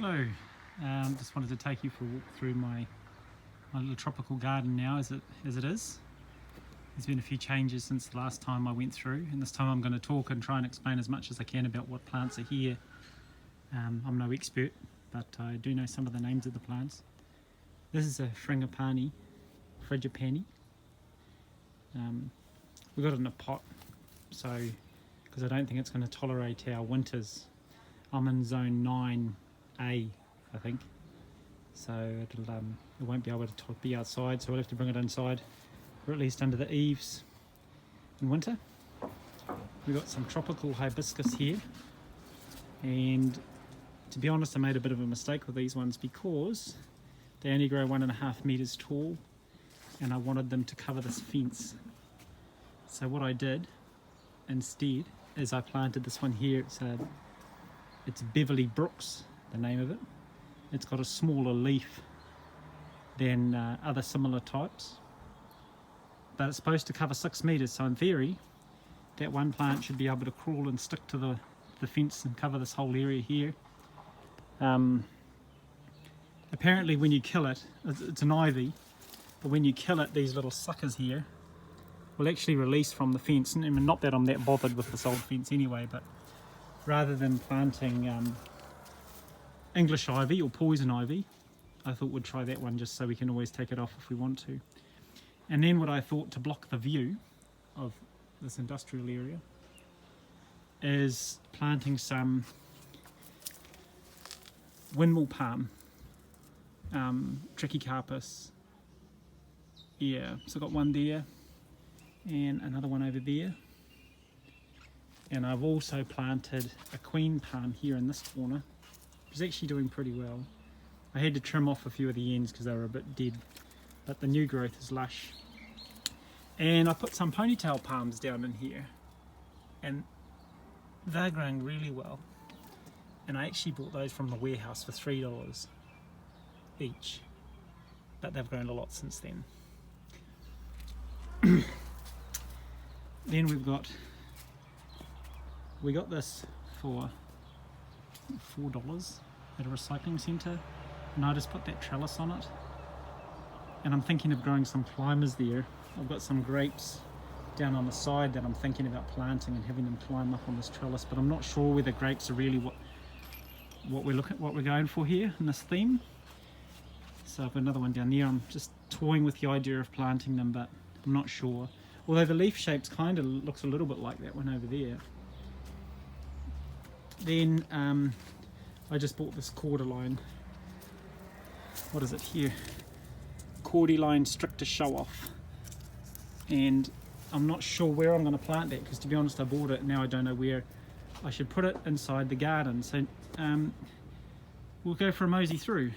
Hello, just wanted to take you for a walk through my little tropical garden now as it is. There's been a few changes since the last time I went through, and this time I'm going to talk and try and explain as much as I can about what plants are here. I'm no expert, but I do know some of the names of the plants. This is a frangipani. We got it in a pot, so because I don't think it's going to tolerate our winters. I'm in zone 9A, I think, so it won't be able to be outside, so we'll have to bring it inside, or at least under the eaves in winter. We've got some tropical hibiscus here, and to be honest I made a bit of a mistake with these ones because they only grow 1.5 meters tall, and I wanted them to cover this fence. So what I did instead is I planted this one here. It's Beverly Brooks, the name of it. It's got a smaller leaf than other similar types, but it's supposed to cover 6 meters, so in theory that one plant should be able to crawl and stick to the fence and cover this whole area here. Apparently when you kill it, it's an ivy, but when you kill it, these little suckers here will actually release from the fence. And not that I'm that bothered with this old fence anyway, but rather than planting English ivy or poison ivy, I thought we'd try that one just so we can always take it off if we want to. And then what I thought, to block the view of this industrial area, is planting some windmill palm, Trachycarpus. Yeah, so I've got one there and another one over there. And I've also planted a queen palm here in this corner, which is actually doing pretty well. I had to trim off a few of the ends because they were a bit dead, but the new growth is lush. And I put some ponytail palms down in here, and they're growing really well. And I actually bought those from the warehouse for $3 each, but they've grown a lot since then. Then we got this for $4 at a recycling centre, and I just put that trellis on it. And I'm thinking of growing some climbers there. I've got some grapes down on the side that I'm thinking about planting and having them climb up on this trellis, but I'm not sure whether grapes are really what we're going for here in this theme. So I've got another one down there. I'm just toying with the idea of planting them, but I'm not sure. Although the leaf shapes kind of looks a little bit like that one over there. Then I just bought this cordyline. What is it here? Cordyline stricta show off. And I'm not sure where I'm going to plant that, because to be honest I bought it and now I don't know where I should put it inside the garden. So we'll go for a mosey through.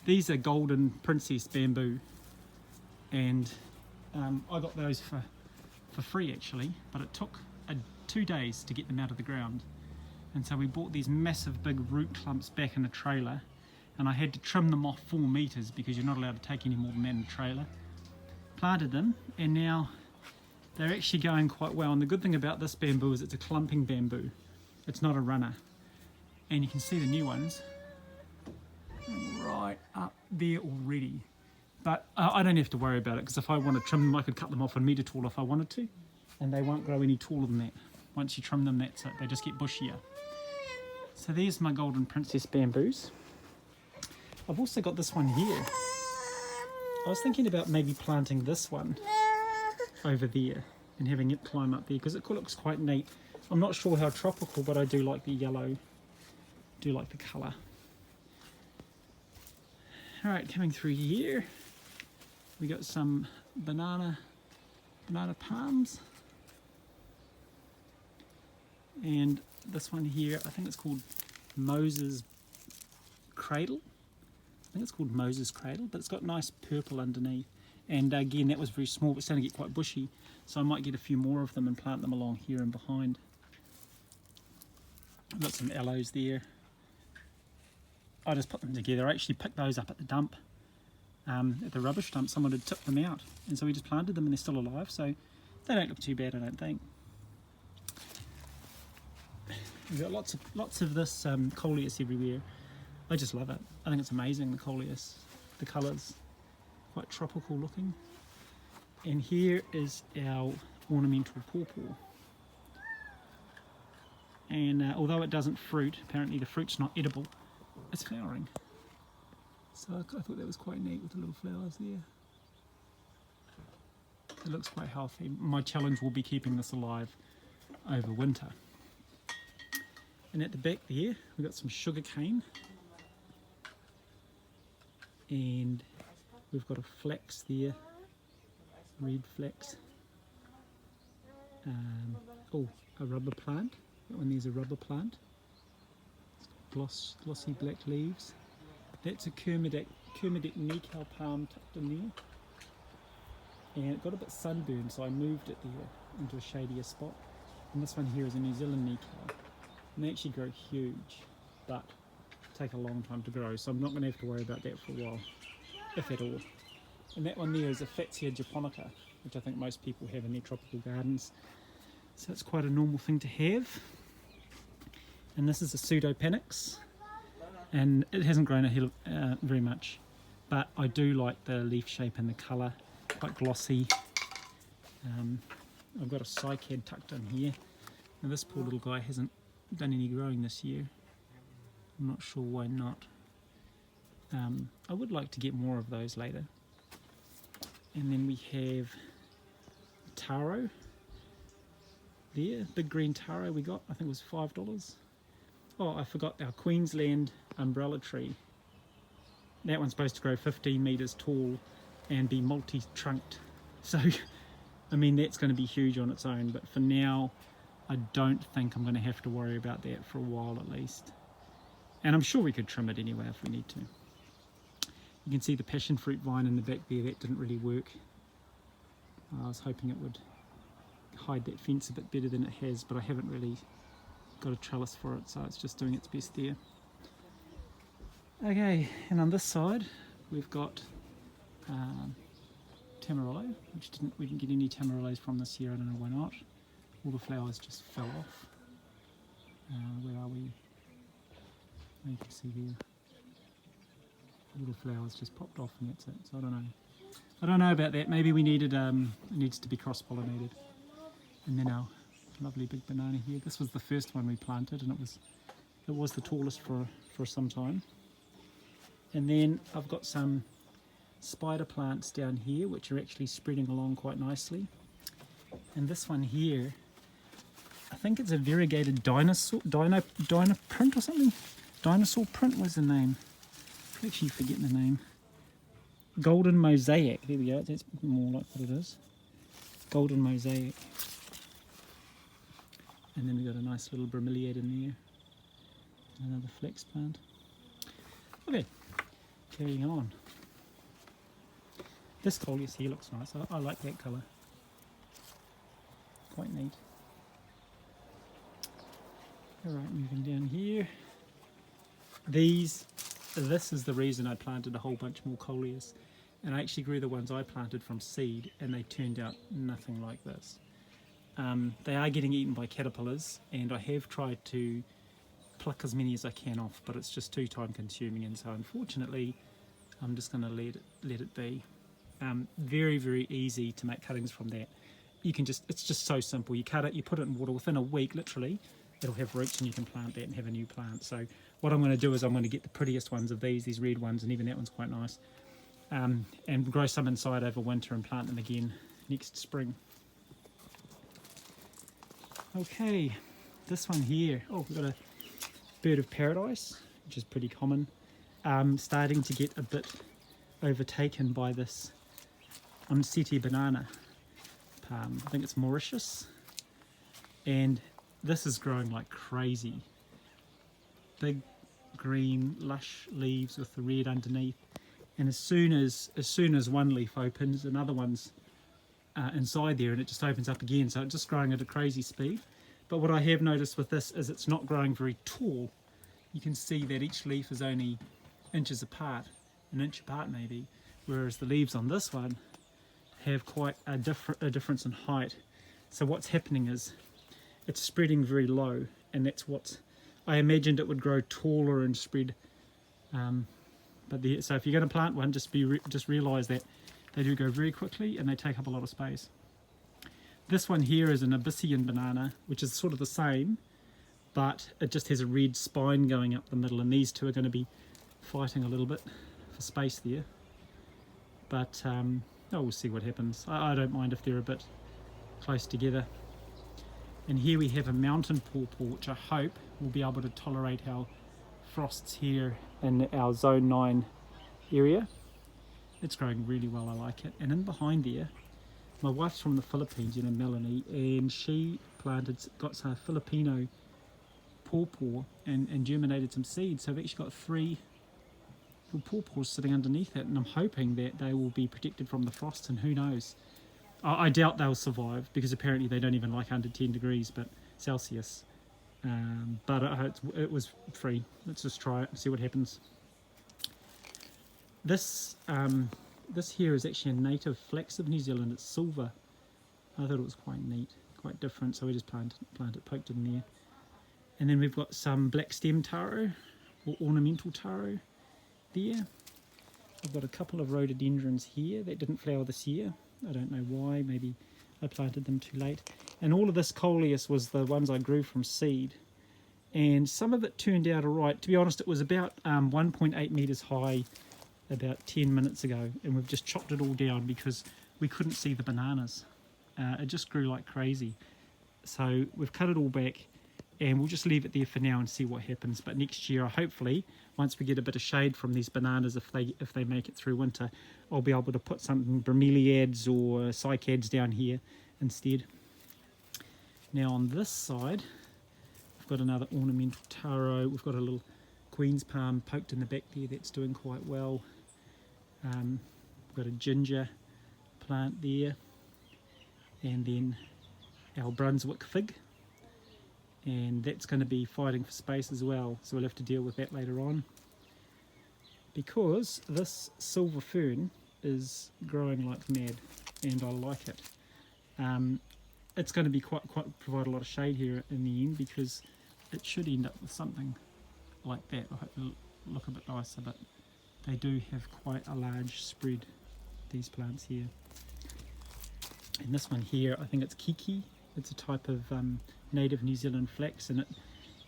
These are golden princess bamboo, and I got those for free actually, but it took 2 days to get them out of the ground. And so we bought these massive big root clumps back in a trailer, and I had to trim them off 4 meters because you're not allowed to take any more than that in a trailer. Planted them, and now they're actually going quite well. And the good thing about this bamboo is it's a clumping bamboo. It's not a runner. And you can see the new ones right up there already. But I don't have to worry about it, because if I want to trim them, I could cut them off 1 meter tall if I wanted to, and they won't grow any taller than that. Once you trim them, that's it. They just get bushier. So there's my golden princess bamboos. I've also got this one here. I was thinking about maybe planting this one over there and having it climb up there, because it looks quite neat. I'm not sure how tropical, but I do like the yellow. Do like the colour. Alright, coming through here, we got some banana palms. And this one here, I think it's called Moses Cradle. I think it's called Moses Cradle, but it's got nice purple underneath. And again, that was very small, but it's starting to get quite bushy, so I might get a few more of them and plant them along here and behind. I've got some aloes there. I just put them together. I actually picked those up at the dump, at the rubbish dump. Someone had tipped them out, and so we just planted them, and they're still alive, so they don't look too bad, I don't think. We've got lots of this coleus everywhere. I just love it. I think it's amazing, the coleus, the colours, quite tropical looking. And here is our ornamental pawpaw. And although it doesn't fruit, apparently the fruit's not edible, it's flowering. So I thought that was quite neat with the little flowers there. It looks quite healthy. My challenge will be keeping this alive over winter. And at the back there, we've got some sugar cane. And we've got a flax there, red flax. Oh, a rubber plant. That one there's a rubber plant. It's got glossy black leaves. That's a Kermadec Nickel palm tucked in there. And it got a bit sunburned, so I moved it there into a shadier spot. And this one here is a New Zealand Nickel. And they actually grow huge, but take a long time to grow, so I'm not going to have to worry about that for a while, if at all. And that one there is a Fuchsia japonica, which I think most people have in their tropical gardens. So it's quite a normal thing to have. And this is a Pseudopanax, and it hasn't grown a hell very much, but I do like the leaf shape and the colour, quite glossy. I've got a cycad tucked in here. Now this poor little guy hasn't done any growing this year. I'm not sure why not. I would like to get more of those later. And then we have taro there, big green taro we got, I think it was $5. Oh, I forgot our Queensland umbrella tree. That one's supposed to grow 15 metres tall and be multi-trunked. So, I mean, that's going to be huge on its own, but for now, I don't think I'm going to have to worry about that for a while at least. And I'm sure we could trim it anyway if we need to. You can see the passion fruit vine in the back there, that didn't really work. I was hoping it would hide that fence a bit better than it has, but I haven't really got a trellis for it, so it's just doing its best there. Okay, and on this side we've got Tamarillo, which we didn't get any Tamarillos from this year. I don't know why not. All the flowers just fell off. Where are we? Oh, you can see there. Little flowers just popped off and that's it. So I don't know. I don't know about that. Maybe we needed it needs to be cross-pollinated. And then our lovely big banana here. This was the first one we planted, and it was the tallest for some time. And then I've got some spider plants down here, which are actually spreading along quite nicely. And this one here, I think it's a variegated dino print or something. Dinosaur print was the name. I'm actually forgetting the name. Golden mosaic. There we go. That's more like what it is. Golden mosaic. And then we got a nice little bromeliad in there. Another flex plant. Okay, carrying on. This coleus here looks nice. I like that colour. Quite neat. Alright, moving down here. This is the reason I planted a whole bunch more coleus. And I actually grew the ones I planted from seed, and they turned out nothing like this. They are getting eaten by caterpillars, and I have tried to pluck as many as I can off, but it's just too time consuming, and so unfortunately I'm just going to let it be. Very, very easy to make cuttings from that. It's just so simple. You cut it, you put it in water, within a week literally it'll have roots and you can plant that and have a new plant. So what I'm going to do is I'm going to get the prettiest ones of these red ones, and even that one's quite nice, and grow some inside over winter and plant them again next spring. Okay, this one here, oh, we've got a bird of paradise, which is pretty common. Starting to get a bit overtaken by this Unseti banana palm. I think it's Mauritius, and this is growing like crazy. Big green lush leaves with the red underneath, and as soon as one leaf opens, another one's inside there, and it just opens up again, so it's just growing at a crazy speed. But what I have noticed with this is it's not growing very tall. You can see that each leaf is only inches apart, an inch apart maybe, whereas the leaves on this one have quite a difference in height. So what's happening is it's spreading very low, and that's what I imagined it would grow taller and spread So if you're going to plant one, just realise that they do go very quickly and they take up a lot of space. This one here is an Hibiscus banana, which is sort of the same, but it just has a red spine going up the middle, and these two are going to be fighting a little bit for space there. But we'll see what happens. I don't mind if they're a bit close together. And here we have a mountain pawpaw, which I hope will be able to tolerate our frosts here in our Zone 9 area. It's growing really well, I like it. And in behind there, my wife's from the Philippines, Melanie, and she got some Filipino pawpaw and germinated some seeds. So I've actually got 3 little pawpaws sitting underneath it, and I'm hoping that they will be protected from the frost, and who knows. I doubt they'll survive, because apparently they don't even like under 10 degrees but Celsius. But it was free. Let's just try it and see what happens. This here is actually a native flax of New Zealand. It's silver. I thought it was quite neat, quite different, so we just planted it, poked it in there. And then we've got some black stem taro, or ornamental taro there. I've got a couple of rhododendrons here that didn't flower this year. I don't know why, maybe I planted them too late. And all of this coleus was the ones I grew from seed. And some of it turned out alright. To be honest, it was about 1.8 metres high about 10 minutes ago, and we've just chopped it all down because we couldn't see the bananas. It just grew like crazy. So we've cut it all back, and we'll just leave it there for now and see what happens. But next year, hopefully, once we get a bit of shade from these bananas, if they make it through winter, I'll be able to put some bromeliads or cycads down here instead. Now on this side, we've got another ornamental taro. We've got a little Queen's palm poked in the back there that's doing quite well. We've got a ginger plant there, and then our Brunswick fig, and that's going to be fighting for space as well, so we'll have to deal with that later on, because this silver fern is growing like mad and I like it. It's going to be quite provide a lot of shade here in the end, because it should end up with something like that. I hope it'll look a bit nicer, but they do have quite a large spread, these plants here. And this one here, I think it's Kiki. It's a type of native New Zealand flax, and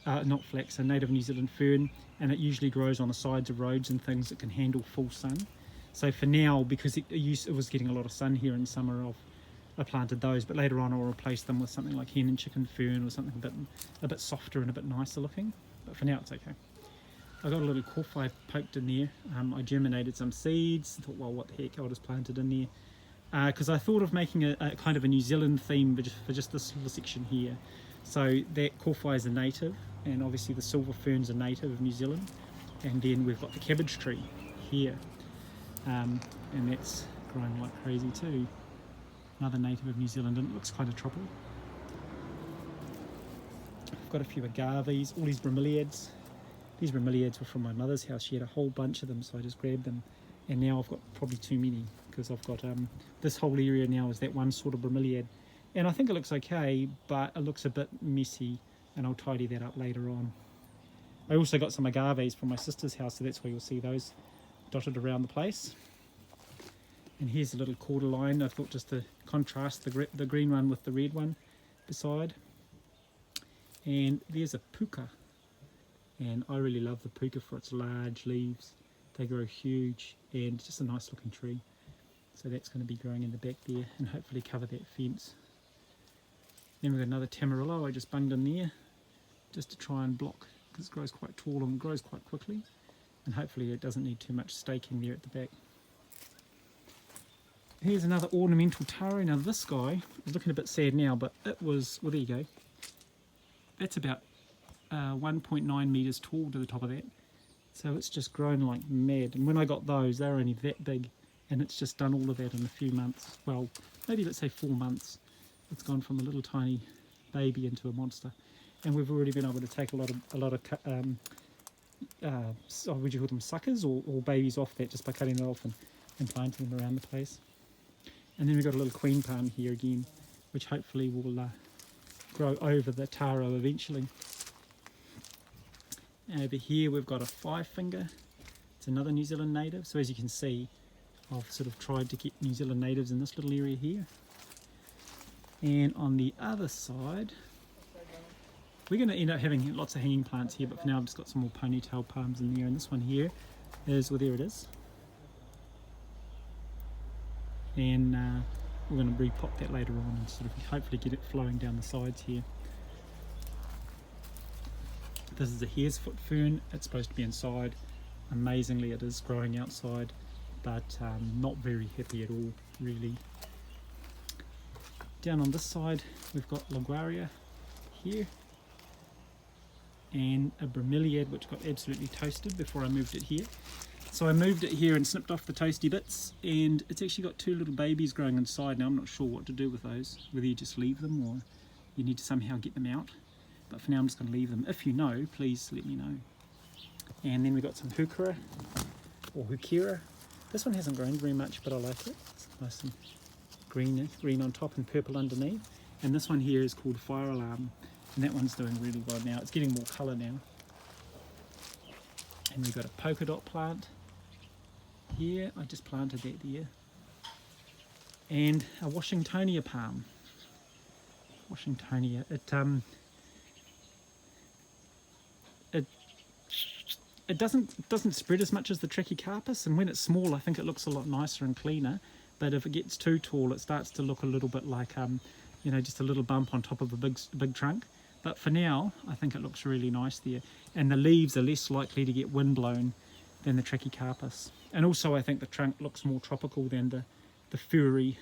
a native New Zealand fern, and it usually grows on the sides of roads and things that can handle full sun. So for now, because it was getting a lot of sun here in summer, I planted those, but later on I'll replace them with something like hen and chicken fern, or something a bit softer and a bit nicer looking. But for now it's okay. I got a little kowhai poked in there. I germinated some seeds. Thought, well, what the heck, I'll just plant it in there. Because I thought of making a kind of a New Zealand theme for just this little section here. So that kowhai is a native, and obviously the silver fern's a native of New Zealand. And then we've got the cabbage tree here, and that's growing like crazy too. Another native of New Zealand, and it looks kind of tropical. I've got a few agaves, all these bromeliads. These bromeliads were from my mother's house. She had a whole bunch of them, so I just grabbed them. And now I've got probably too many, because I've got this whole area now is that one sort of bromeliad. And I think it looks okay, but it looks a bit messy, and I'll tidy that up later on. I also got some agaves from my sister's house, so that's where you'll see those dotted around the place. And here's a little cordyline. I thought just to contrast the green one with the red one beside. And there's a puka, and I really love the puka for its large leaves. They grow huge, and just a nice looking tree. So that's going to be growing in the back there, and hopefully cover that fence. Then we've got another tamarillo I just bunged in there, just to try and block, because it grows quite tall and grows quite quickly, and hopefully it doesn't need too much staking there at the back. Here's another ornamental taro. Now this guy is looking a bit sad now, but it was, well, there you go. That's about 1.9 metres tall to the top of that. So it's just grown like mad. And when I got those, they were only that big, and it's just done all of that in a few months. Well, maybe let's say 4 months. It's gone from a little tiny baby into a monster. And we've already been able to take a lot of would you call them suckers or babies off that, just by cutting it off and planting them around the place. And then we've got a little queen palm here again, which hopefully will grow over the taro eventually. Over here we've got a 5-finger It's another New Zealand native. So as you can see, I've sort of tried to get New Zealand natives in this little area here. And on the other side, we're going to end up having lots of hanging plants here, but for now I've just got some more ponytail palms in there. And this one here is, well, there it is. And we're going to repop that later on and sort of hopefully get it flowing down the sides here. This is a hare's foot fern. It's supposed to be inside. Amazingly, it is growing outside, but not very happy at all, really. Down on this side, we've got Laguaria here, and a Bromeliad which got absolutely toasted before I moved it here. So I moved it here and snipped off the toasty bits, and it's actually got two little babies growing inside. Now I'm not sure what to do with those, whether you just leave them or you need to somehow get them out. But for now I'm just going to leave them. If you know, please let me know. And then we've got some Hukura, or Hukira. This one hasn't grown very much, but I like it. It's nice and green on top and purple underneath. And this one here is called Fire Alarm, and that one's doing really well now. It's getting more colour now. And we've got a Polka Dot Plant here. I just planted that there. And a Washingtonia palm. Washingtonia. It doesn't spread as much as the Trachycarpus, and when it's small I think it looks a lot nicer and cleaner, but if it gets too tall it starts to look a little bit like you know, just a little bump on top of a big trunk. But for now I think it looks really nice there, and the leaves are less likely to get wind blown than the Trachycarpus. And also I think the trunk looks more tropical than the furry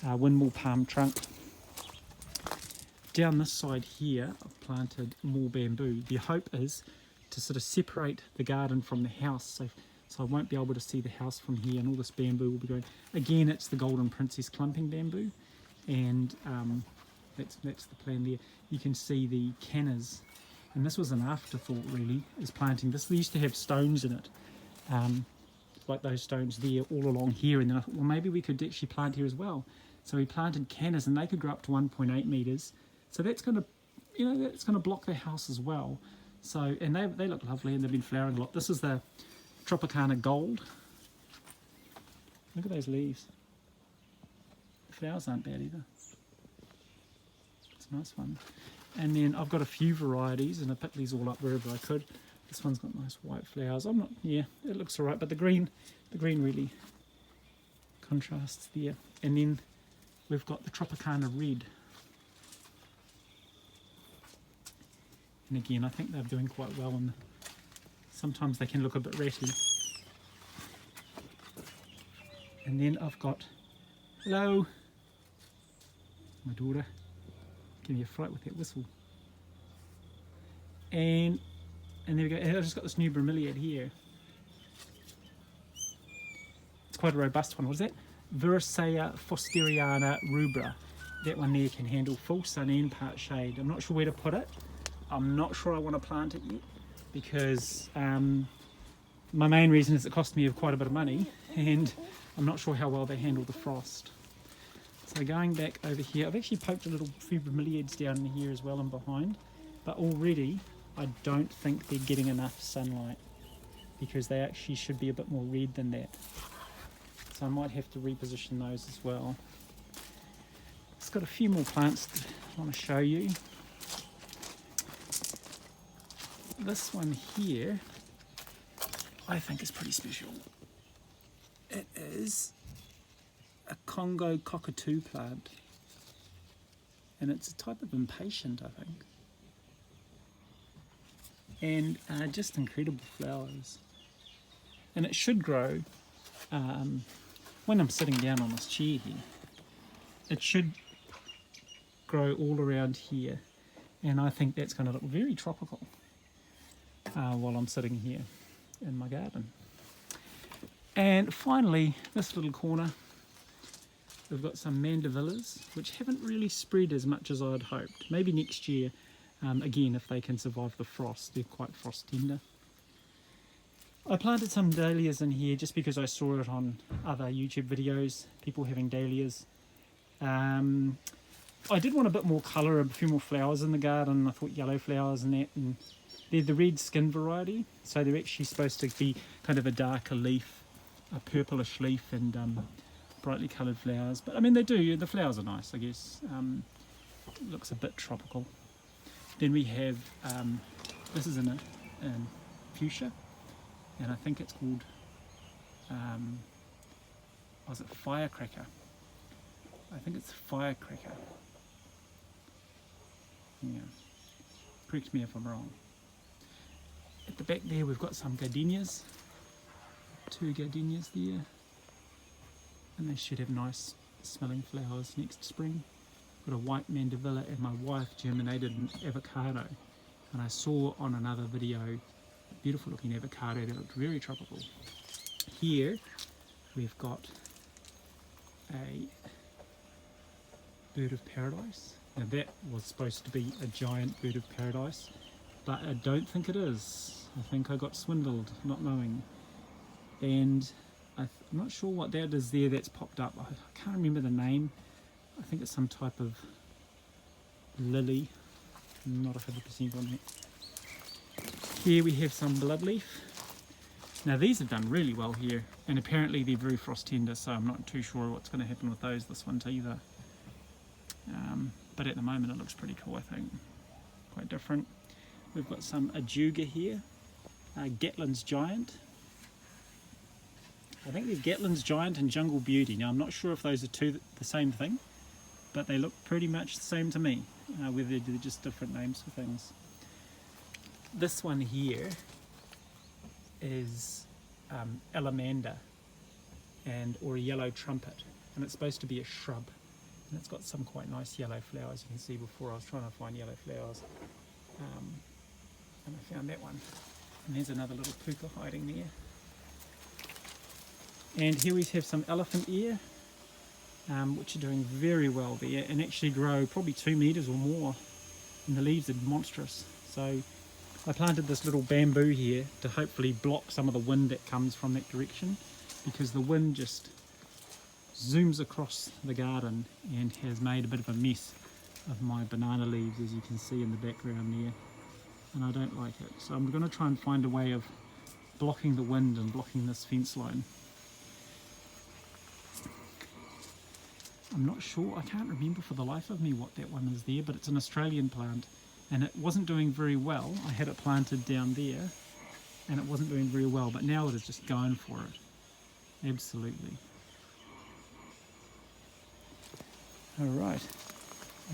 windmill palm trunk. Down this side here I've planted more bamboo. The hope is to sort of separate the garden from the house, so I won't be able to see the house from here, and all this bamboo will be going. Again, it's the Golden Princess clumping bamboo, and that's the plan there. You can see the cannas, and this was an afterthought really, is planting this. They used to have stones in it, like those stones there all along here, and then I thought, well, maybe we could actually plant here as well. So we planted cannas, and they could grow up to 1.8 meters. So that's going to, you know, that's going to block the house as well. So, and they look lovely, and they've been flowering a lot. This is the Tropicana Gold. Look at those leaves. The flowers aren't bad either. It's a nice one. And then I've got a few varieties, and I picked these all up wherever I could. This one's got nice white flowers. Yeah, it looks alright, but the green really contrasts there. And then we've got the Tropicana Red. And again, I think they're doing quite well, and sometimes they can look a bit ratty. And then I've got, hello, my daughter, give me a fright with that whistle. And there we go. And I've just got this new Bromeliad here. It's quite a robust one. What is that? Viracea Fosteriana rubra. That one there can handle full sun and part shade. I'm not sure where to put it. I'm not sure I want to plant it yet, because my main reason is it cost me quite a bit of money, and I'm not sure how well they handle the frost. So going back over here, I've actually poked a little few Bromeliads down in here as well and behind, but already I don't think they're getting enough sunlight, because they actually should be a bit more red than that. So I might have to reposition those as well. It's got a few more plants that I want to show you. This one here I think is pretty special. It is a Congo cockatoo plant, and it's a type of impatient, I think, and just incredible flowers. And it should grow when I'm sitting down on this chair here. It should grow all around here, and I think that's going to look very tropical while I'm sitting here in my garden. And finally, this little corner, we've got some mandevillas, which haven't really spread as much as I'd hoped. Maybe next year, again, if they can survive the frost. They're quite frost tender. I planted some dahlias in here just because I saw it on other YouTube videos, people having dahlias. I did want a bit more colour, a few more flowers in the garden. I thought yellow flowers and that, and they're the red skin variety, so they're actually supposed to be kind of a darker leaf, a purplish leaf, and brightly coloured flowers. But I mean, they do, the flowers are nice, I guess. It looks a bit tropical. Then we have, this is in Fuchsia, and I think it's called, was it Firecracker? I think it's Firecracker. Yeah, correct me if I'm wrong. At the back there we've got some Gardenias, 2 Gardenias there, and they should have nice smelling flowers next spring. Got a white mandevilla, and my wife germinated an avocado, and I saw on another video a beautiful looking avocado that looked very tropical. Here we've got a bird of paradise. Now that was supposed to be a giant bird of paradise, but I don't think it is. I think I got swindled not knowing. And I'm not sure what that is there that's popped up. I can't remember the name. I think it's some type of lily. I'm not 100% on that. Here we have some bloodleaf. Now these have done really well here, and apparently they're very frost tender, so I'm not too sure what's going to happen with those this winter either. But at the moment it looks pretty cool, I think. Quite different. We've got some Ajuga here, Gatlin's Giant. I think they're Gatlin's Giant and Jungle Beauty. Now I'm not sure if those are the same thing, but they look pretty much the same to me, whether they're just different names for things. This one here is Alamander or a yellow trumpet, and it's supposed to be a shrub, and it's got some quite nice yellow flowers. You can see before I was trying to find yellow flowers, and I found that one. And there's another little puka hiding there. And here we have some elephant ear, which are doing very well there, and actually grow probably 2 meters or more, and the leaves are monstrous. So I planted this little bamboo here to hopefully block some of the wind that comes from that direction, because the wind just zooms across the garden and has made a bit of a mess of my banana leaves, as you can see in the background there, and I don't like it. So I'm going to try and find a way of blocking the wind and blocking this fence line. I'm not sure, I can't remember for the life of me what that one is there, but it's an Australian plant, and it wasn't doing very well. I had it planted down there and it wasn't doing very well, but now it is just going for it. Absolutely. Alright,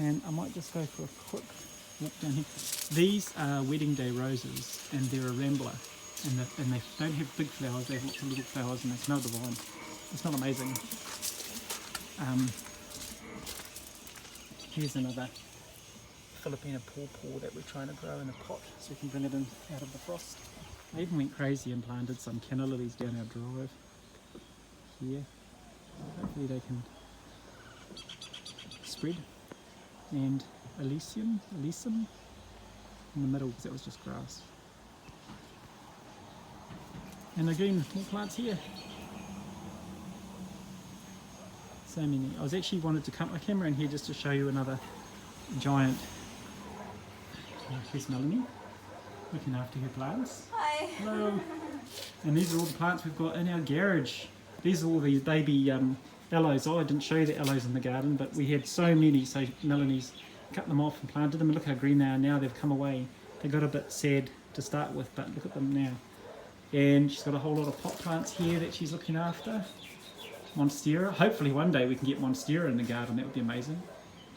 and I might just go for a quick walk down here. These are wedding day roses, and they're a rambler, and they don't have big flowers, they have lots of little flowers, and they smell divine. It's not amazing. Here's another Filipina pawpaw that we're trying to grow in a pot so we can bring it in out of the frost. I even went crazy and planted some canna lilies down our drive here. Hopefully they can spread. And Elysium in the middle, because that was just grass. And again, more plants here. So many. I was actually wanted to cut my camera in here just to show you another giant. Here's Melanie, looking after her plants. Hi. Hello. And these are all the plants we've got in our garage. These are all the baby aloes. Oh, I didn't show you the aloes in the garden, but we had so many, so Melanie's cut them off and planted them, and look how green they are now. They've come away. They got a bit sad to start with, but look at them now. And she's got a whole lot of pot plants here that she's looking after. Monstera. Hopefully one day we can get Monstera in the garden, that would be amazing.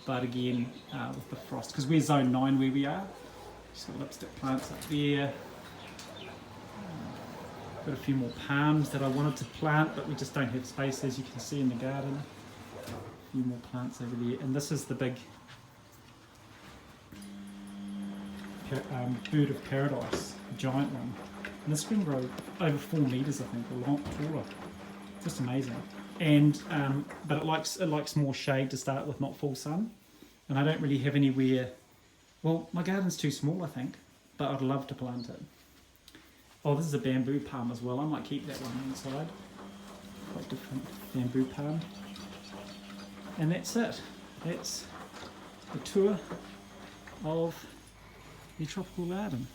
But again, with the frost, because we're zone 9 where we are. She's got lipstick plants up there. Got a few more palms that I wanted to plant, but we just don't have space, as you can see in the garden. A few more plants over there, and this is the big bird of paradise, a giant one. And this can grow over 4 meters, I think, a lot taller. Just amazing. And but it likes more shade to start with, not full sun. And I don't really have anywhere. Well, my garden's too small, I think, but I'd love to plant it. Oh, this is a bamboo palm as well. I might keep that one inside. Quite different bamboo palm. And that's it. That's the tour of the tropical garden.